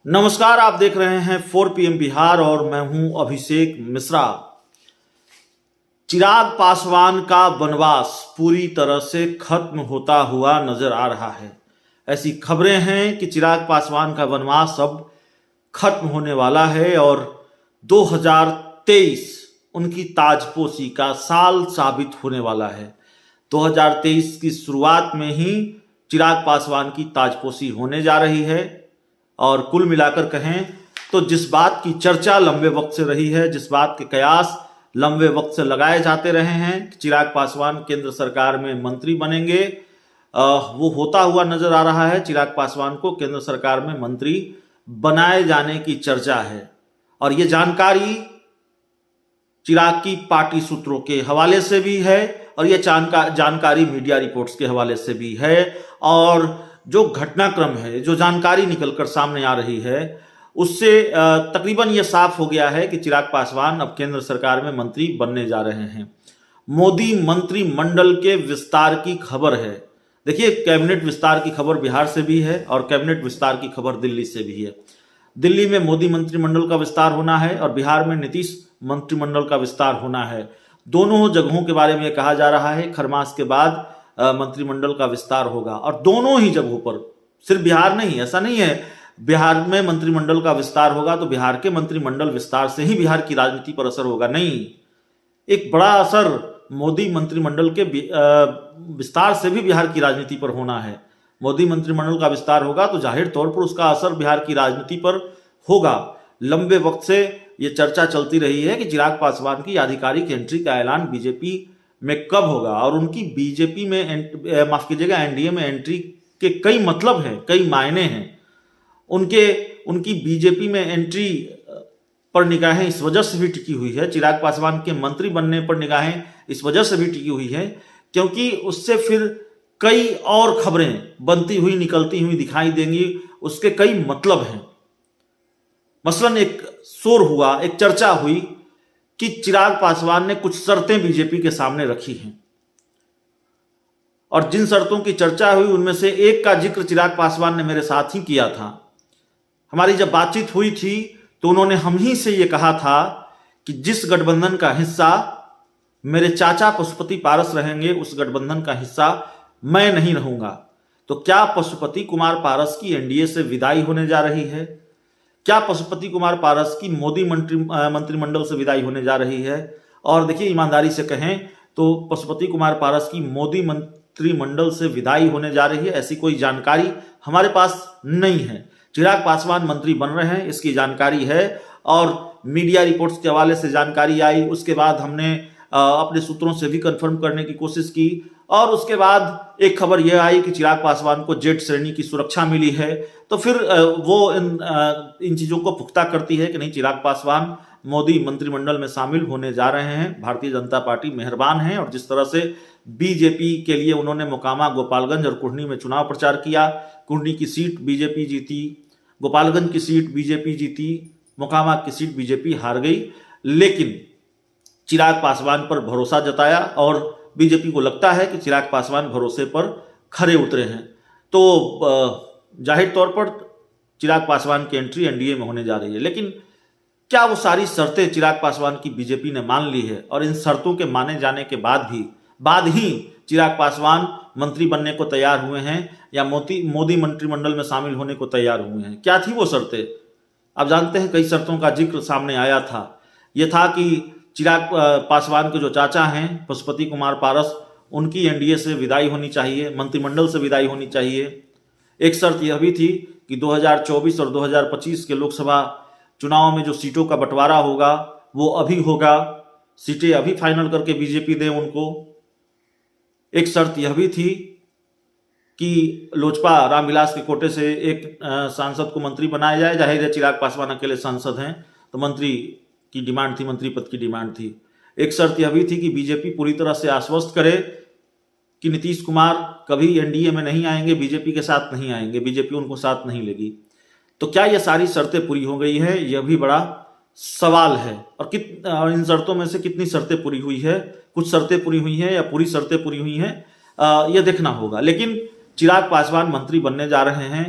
नमस्कार, आप देख रहे हैं 4 PM बिहार और मैं हूं अभिषेक मिश्रा। चिराग पासवान का वनवास पूरी तरह से खत्म होता हुआ नजर आ रहा है। ऐसी खबरें हैं कि चिराग पासवान का वनवास अब खत्म होने वाला है और 2023 उनकी ताजपोशी का साल साबित होने वाला है। 2023 की शुरुआत में ही चिराग पासवान की ताजपोशी होने जा रही है और कुल मिलाकर कहें तो जिस बात की चर्चा लंबे वक्त से रही है, जिस बात के कयास लंबे वक्त से लगाए जाते रहे हैं कि चिराग पासवान केंद्र सरकार में मंत्री बनेंगे, वो होता हुआ नजर आ रहा है। चिराग पासवान को केंद्र सरकार में मंत्री बनाए जाने की चर्चा है और ये जानकारी चिराग की पार्टी सूत्रों के हवाले से भी है और ये जानकारी मीडिया रिपोर्ट्स के हवाले से भी है। और जो घटनाक्रम है, जो जानकारी निकलकर सामने आ रही है, उससे तकरीबन यह साफ हो गया है कि चिराग पासवान अब केंद्र सरकार में मंत्री बनने जा रहे हैं। मोदी मंत्रिमंडल के विस्तार की खबर है। देखिए, कैबिनेट विस्तार की खबर बिहार से भी है और कैबिनेट विस्तार की खबर दिल्ली से भी है। दिल्ली में मोदी मंत्रिमंडल का विस्तार होना है और बिहार में नीतीश मंत्रिमंडल का विस्तार होना है। दोनों जगहों के बारे में कहा जा रहा है खरमास के बाद मंत्रिमंडल का विस्तार होगा और दोनों ही जगहों पर, सिर्फ बिहार नहीं, ऐसा नहीं है बिहार में मंत्रिमंडल का विस्तार होगा तो बिहार के मंत्रिमंडल विस्तार से ही बिहार की राजनीति पर असर होगा, नहीं। एक बड़ा असर मोदी मंत्रिमंडल के विस्तार से भी बिहार की राजनीति पर होना है। मोदी मंत्रिमंडल का विस्तार होगा तो जाहिर तौर पर उसका असर बिहार की राजनीति पर होगा। लंबे वक्त से यह चर्चा चलती रही है कि चिराग पासवान की आधिकारिक एंट्री का ऐलान बीजेपी में कब होगा और उनकी बीजेपी में, माफ कीजिएगा, एनडीए में एंट्री के कई मतलब हैं, कई मायने हैं। उनकी बीजेपी में एंट्री पर निगाहें इस वजह से भी टिकी हुई है, चिराग पासवान के मंत्री बनने पर निगाहें इस वजह से भी टिकी हुई है क्योंकि उससे फिर कई और खबरें बनती हुई, निकलती हुई दिखाई देंगी। उसके कई मतलब हैं। मसलन एक शोर हुआ, एक चर्चा हुई कि चिराग पासवान ने कुछ शर्तें बीजेपी के सामने रखी हैं और जिन शर्तों की चर्चा हुई उनमें से एक का जिक्र चिराग पासवान ने मेरे साथ ही किया था। हमारी जब बातचीत हुई थी तो उन्होंने हम ही से यह कहा था कि जिस गठबंधन का हिस्सा मेरे चाचा पशुपति पारस रहेंगे उस गठबंधन का हिस्सा मैं नहीं रहूंगा। तो क्या पशुपति कुमार पारस की एनडीए से विदाई होने जा रही है? क्या पशुपति कुमार पारस की मोदी मंत्रिमंडल से विदाई होने जा रही है? और देखिए, ईमानदारी से कहें तो पशुपति कुमार पारस की मोदी मंत्रिमंडल से विदाई होने जा रही है ऐसी कोई जानकारी हमारे पास नहीं है। चिराग पासवान मंत्री बन रहे हैं इसकी जानकारी है और मीडिया रिपोर्ट्स के हवाले से जानकारी आई। उसके बाद हमने अपने सूत्रों से भी कंफर्म करने की कोशिश की और उसके बाद एक खबर यह आई कि चिराग पासवान को जेट श्रेणी की सुरक्षा मिली है। तो फिर वो इन चीजों को पुख्ता करती है कि नहीं, चिराग पासवान मोदी मंत्रिमंडल में शामिल होने जा रहे हैं। भारतीय जनता पार्टी मेहरबान है और जिस तरह से बीजेपी के लिए उन्होंने मोकामा, गोपालगंज और कुढ़नी में चुनाव प्रचार किया, कुढ़नी की सीट बीजेपी जीती, गोपालगंज की सीट बीजेपी जीती, मोकामा की सीट बीजेपी हार गई, लेकिन चिराग पासवान पर भरोसा जताया और बीजेपी को लगता है कि चिराग पासवान भरोसे पर खरे उतरे हैं। तो जाहिर तौर पर चिराग पासवान की एंट्री एनडीए में होने जा रही है। लेकिन क्या वो सारी शर्तें चिराग पासवान की बीजेपी ने मान ली है और इन शर्तों के माने जाने के बाद ही चिराग पासवान मंत्री बनने को तैयार हुए हैं या मोदी मंत्रिमंडल में शामिल होने को तैयार हुए हैं? क्या थी वो शर्तें? आप जानते हैं, कई शर्तों का जिक्र सामने आया था। यह था कि चिराग पासवान के जो चाचा हैं पशुपति कुमार पारस, उनकी एनडीए से विदाई होनी चाहिए, मंत्रिमंडल से विदाई होनी चाहिए। एक शर्त यह भी थी कि 2024 और 2025 के लोकसभा चुनाव में जो सीटों का बंटवारा होगा वो अभी होगा, सीटें अभी फाइनल करके बीजेपी दे उनको। एक शर्त यह भी थी कि लोजपा रामविलास के कोटे से एक सांसद को मंत्री बनाया जाए। जाहिर है, चिराग पासवान अकेले सांसद हैं तो मंत्री की डिमांड थी, मंत्री पद की डिमांड थी। एक शर्त यह भी थी कि बीजेपी पूरी तरह से आश्वस्त करे कि नीतीश कुमार कभी एनडीए में नहीं आएंगे, बीजेपी के साथ नहीं आएंगे, बीजेपी उनको साथ नहीं लेगी। तो क्या ये सारी शर्तें पूरी हो गई है? यह भी बड़ा सवाल है। और इन शर्तों में से कितनी शर्तें पूरी हुई है? कुछ शर्तें पूरी हुई हैं या पूरी शर्तें पूरी हुई हैं, यह देखना होगा। लेकिन चिराग पासवान मंत्री बनने जा रहे हैं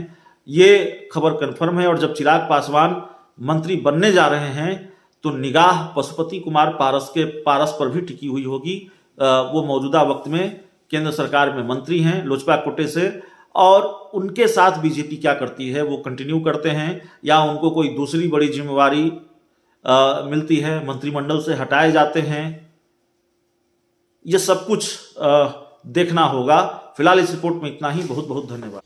ये खबर कंफर्म है। और जब चिराग पासवान मंत्री बनने जा रहे हैं तो निगाह पशुपति कुमार पारस पर भी टिकी हुई होगी। वो मौजूदा वक्त में केंद्र सरकार में मंत्री हैं लोजपा कोटे से, और उनके साथ बीजेपी क्या करती है, वो कंटिन्यू करते हैं या उनको कोई दूसरी बड़ी जिम्मेवारी मिलती है, मंत्रिमंडल से हटाए जाते हैं, ये सब कुछ देखना होगा। फिलहाल इस रिपोर्ट में इतना ही। बहुत बहुत धन्यवाद।